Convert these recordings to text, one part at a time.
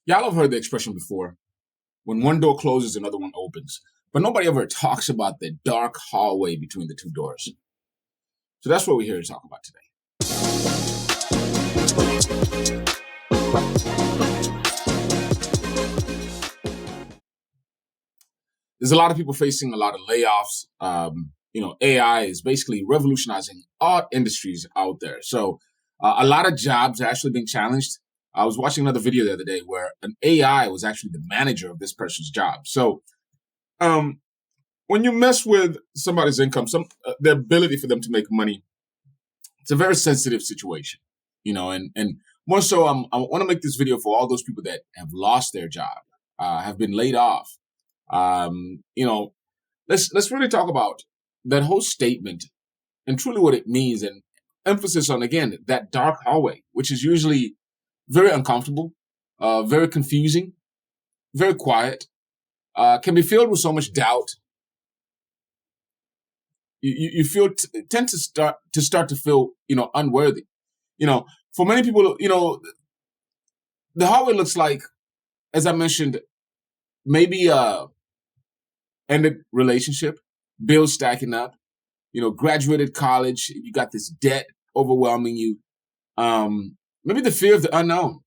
Y'all have heard the expression before: when one door closes, another one opens. But nobody ever talks about the dark hallway between the two doors. So that's what we're here to talk about today. There's a lot of people facing a lot of layoffs. AI is basically revolutionizing all industries out there. So a lot of jobs are actually being challenged. I was watching another video the other day where an AI was actually the manager of this person's job. So um, when you mess with somebody's income, the ability for them to make money, it's a very sensitive situation, and more so, I want to make this video for all those people that have lost their job, have been laid off. Um, you know, let's really talk about that whole statement and truly what it means, and emphasis on again that dark hallway, which is usually very uncomfortable, very confusing, very quiet, can be filled with so much doubt. You tend to start to feel unworthy. For many people, the hallway looks like, as I mentioned, maybe a ended relationship, bills stacking up, graduated college, you got this debt overwhelming you, maybe the fear of the unknown,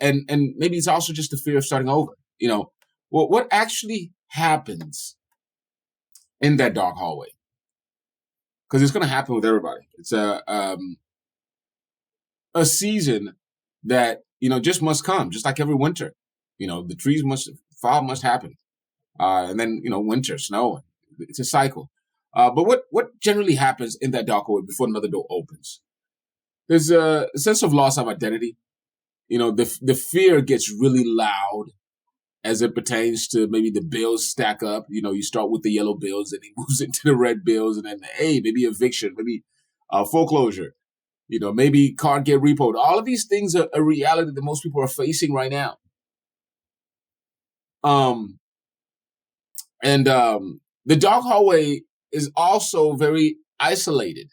and maybe it's also just the fear of starting over. Well, what actually happens in that dark hallway? Because it's going to happen with everybody. It's a season that just must come, just like every winter. The trees fall must happen, and then winter, snow. It's a cycle. But what generally happens in that dark hallway before another door opens? There's a sense of loss of identity. The fear gets really loud as it pertains to maybe the bills stack up. You start with the yellow bills and it moves into the red bills, and then maybe eviction, maybe foreclosure. Maybe car get repoed. All of these things are a reality that most people are facing right now. The dark hallway is also very isolated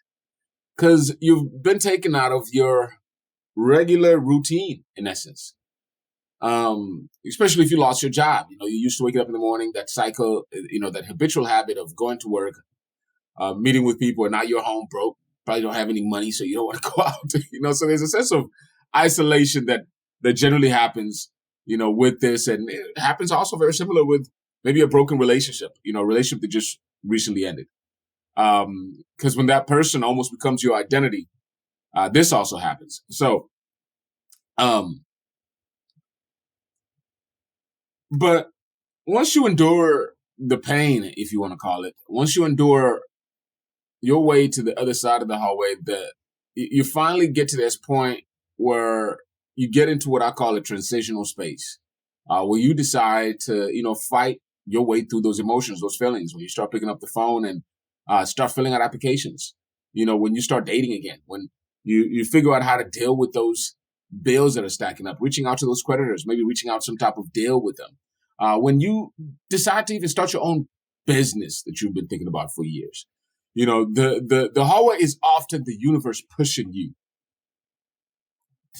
because you've been taken out of your regular routine, in essence. Especially if you lost your job. You used to waking up in the morning, that cycle, that habitual habit of going to work, meeting with people, and now you're home broke, probably don't have any money, so you don't want to go out. So there's a sense of isolation that generally happens, with this. And it happens also very similar with maybe a broken relationship, a relationship that just recently ended. Because when that person almost becomes your identity, this also happens. So, but once you endure the pain, if you want to call it, once you endure your way to the other side of the hallway, you finally get to this point where you get into what I call a transitional space, where you decide to, fight your way through those emotions, those feelings. When you start picking up the phone and start filling out applications, when you start dating again, when you figure out how to deal with those bills that are stacking up, reaching out to those creditors, maybe reaching out some type of deal with them. When you decide to even start your own business that you've been thinking about for years, the hallway is often the universe pushing you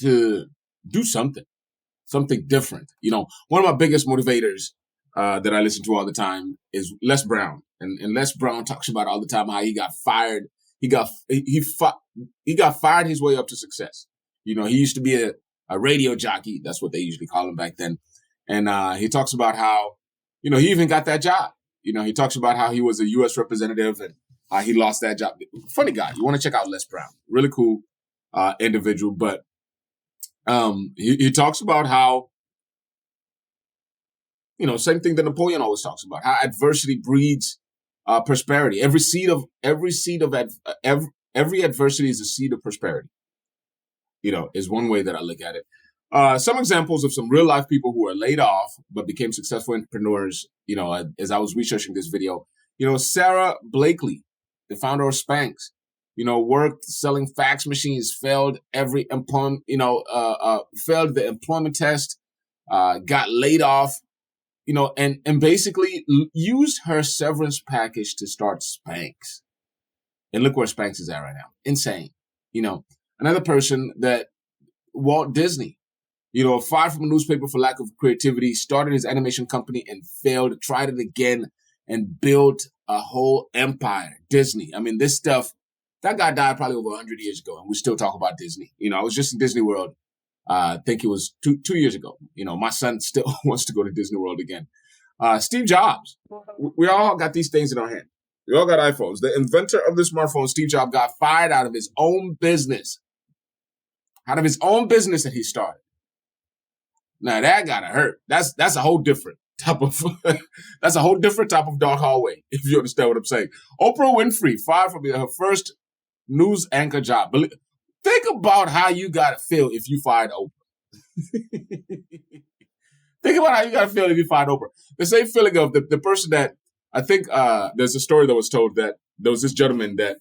to do something different. One of my biggest motivators that I listen to all the time is Les Brown, and Les Brown talks about all the time how he got fired. He got fired his way up to success. He used to be a radio jockey. That's what they usually call him back then. And he talks about how, he even got that job. He talks about how he was a U.S. representative and he lost that job. Funny guy. You want to check out Les Brown. Really cool individual. But he talks about how, same thing that Napoleon always talks about, how adversity breeds prosperity. Every adversity is a seed of prosperity. Is one way that I look at it. Some examples of some real life people who are laid off but became successful entrepreneurs. As I was researching this video, Sarah Blakely, the founder of Spanx, worked selling fax machines, failed every employment, failed the employment test, got laid off, and basically used her severance package to start Spanx. And look where Spanx is at right now. Insane. Another person that Walt Disney, Fired from a newspaper for lack of creativity, started his animation company and failed, tried it again, and built a whole empire, Disney. I mean, this stuff, that guy died probably over 100 years ago, and we still talk about Disney. I was just in Disney World, I think it was two years ago. My son still wants to go to Disney World again. Steve Jobs, we all got these things in our hand. We all got iPhones. The inventor of the smartphone, Steve Jobs, got fired out of his own business. Out of his own business that he started. Now that gotta hurt. That's a whole different type of that's a whole different type of dark hallway, if you understand what I'm saying. Oprah Winfrey fired from her first news anchor job. Think about how you gotta feel if you fired Oprah. Think about how you gotta feel if you fired Oprah. The same feeling of the person that I think there's a story that was told that there was this gentleman that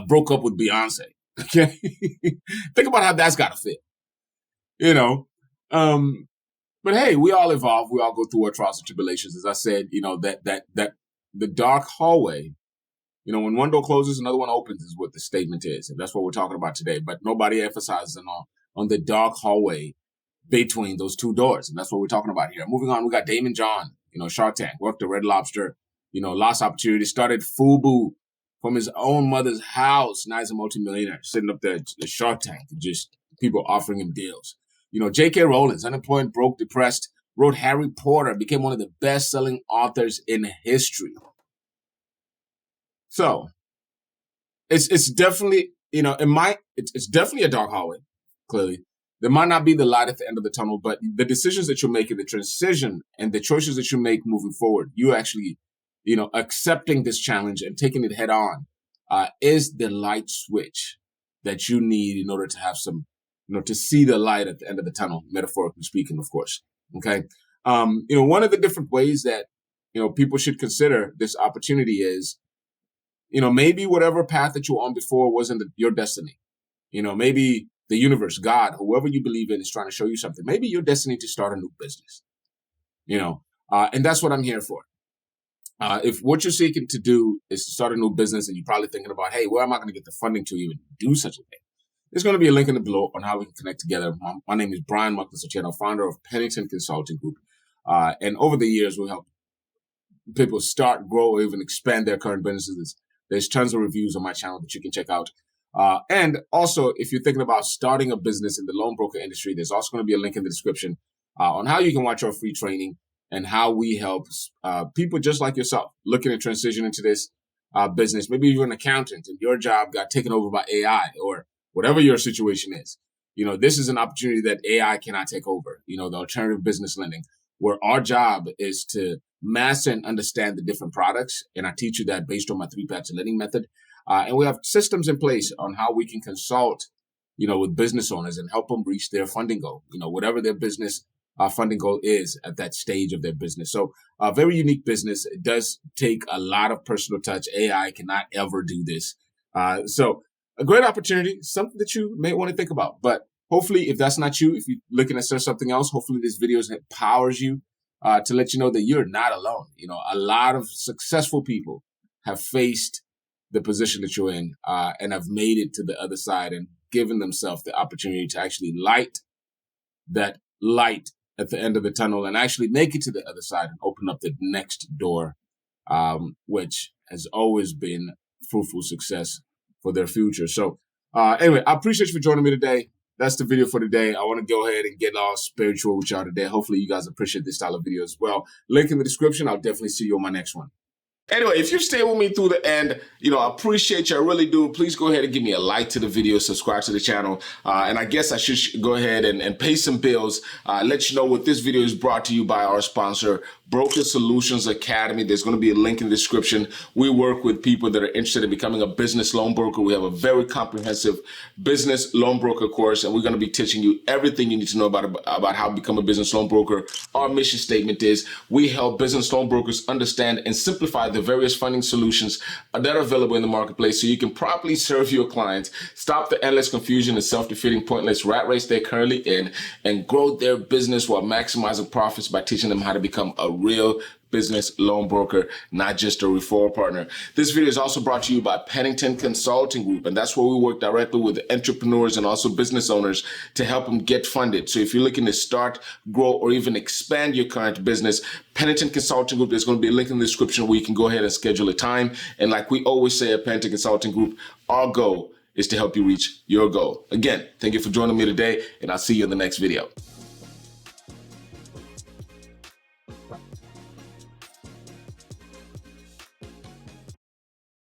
broke up with Beyonce. Okay, think about how that's gotta feel. But hey, we all evolve. We all go through our trials and tribulations. As I said, that the dark hallway, when one door closes, another one opens is what the statement is. And that's what we're talking about today. But nobody emphasizes on the dark hallway between those two doors. And that's what we're talking about here. Moving on, we got Daymond John, Shark Tank, worked at Red Lobster, lost opportunity, started FUBU from his own mother's house. Now he's a multimillionaire, sitting up there at the Shark Tank, and just people offering him deals. J.K. Rowling, unemployed, broke, depressed, wrote Harry Potter, became one of the best-selling authors in history. So, it's definitely, it's definitely a dark hallway, clearly. There might not be the light at the end of the tunnel, but the decisions that you make in the transition and the choices that you make moving forward, you actually, accepting this challenge and taking it head on is the light switch that you need in order to have some to see the light at the end of the tunnel, metaphorically speaking, of course. Okay. One of the different ways that, people should consider this opportunity is, maybe whatever path that you were on before wasn't your destiny. Maybe the universe, God, whoever you believe in is trying to show you something. Maybe your destiny to start a new business, and that's what I'm here for. If what you're seeking to do is to start a new business and you're probably thinking about, hey, where am I going to get the funding to even do such a thing? There's going to be a link in the below on how we can connect together. My name is Brian Muckles, founder of Pennington Consulting Group. And over the years, we help people start, grow, or even expand their current businesses. There's tons of reviews on my channel that you can check out. And also, if you're thinking about starting a business in the loan broker industry, there's also going to be a link in the description on how you can watch our free training and how we help people just like yourself looking to transition into this business. Maybe you're an accountant and your job got taken over by AI or whatever your situation is. This is an opportunity that AI cannot take over, the alternative business lending, where our job is to master and understand the different products. And I teach you that based on my 3 paths of lending method. And we have systems in place on how we can consult, with business owners and help them reach their funding goal, whatever their business funding goal is at that stage of their business. So a very unique business. It does take a lot of personal touch. AI cannot ever do this. So a great opportunity, something that you may want to think about. But hopefully, if that's not you, if you're looking to search something else, hopefully this video empowers you to let you know that you're not alone. A lot of successful people have faced the position that you're in and have made it to the other side and given themselves the opportunity to actually light that light at the end of the tunnel and actually make it to the other side and open up the next door, which has always been fruitful success for their future. So anyway, I appreciate you for joining me today. That's the video for today. I want to go ahead and get all spiritual with y'all today. Hopefully you guys appreciate this style of video as well. Link in the description. I'll definitely see you on my next one. Anyway, if you stay with me through the end, I appreciate you. I really do. Please go ahead and give me a like to the video, subscribe to the channel. And I guess I should go ahead and pay some bills. Let you know what this video is brought to you by our sponsor, Broker Solutions Academy. There's going to be a link in the description. We work with people that are interested in becoming a business loan broker. We have a very comprehensive business loan broker course, and we're going to be teaching you everything you need to know about how to become a business loan broker. Our mission statement is we help business loan brokers understand and simplify the various funding solutions that are available in the marketplace so you can properly serve your clients, stop the endless confusion and self-defeating pointless rat race they're currently in, and grow their business while maximizing profits by teaching them how to become a real business loan broker, not just a referral partner. This video is also brought to you by Pennington Consulting Group, and that's where we work directly with entrepreneurs and also business owners to help them get funded. So if you're looking to start, grow, or even expand your current business, Pennington Consulting Group, there's going to be a link in the description where you can go ahead and schedule a time. And like we always say at Pennington Consulting Group, our goal is to help you reach your goal. Again, thank you for joining me today, and I'll see you in the next video.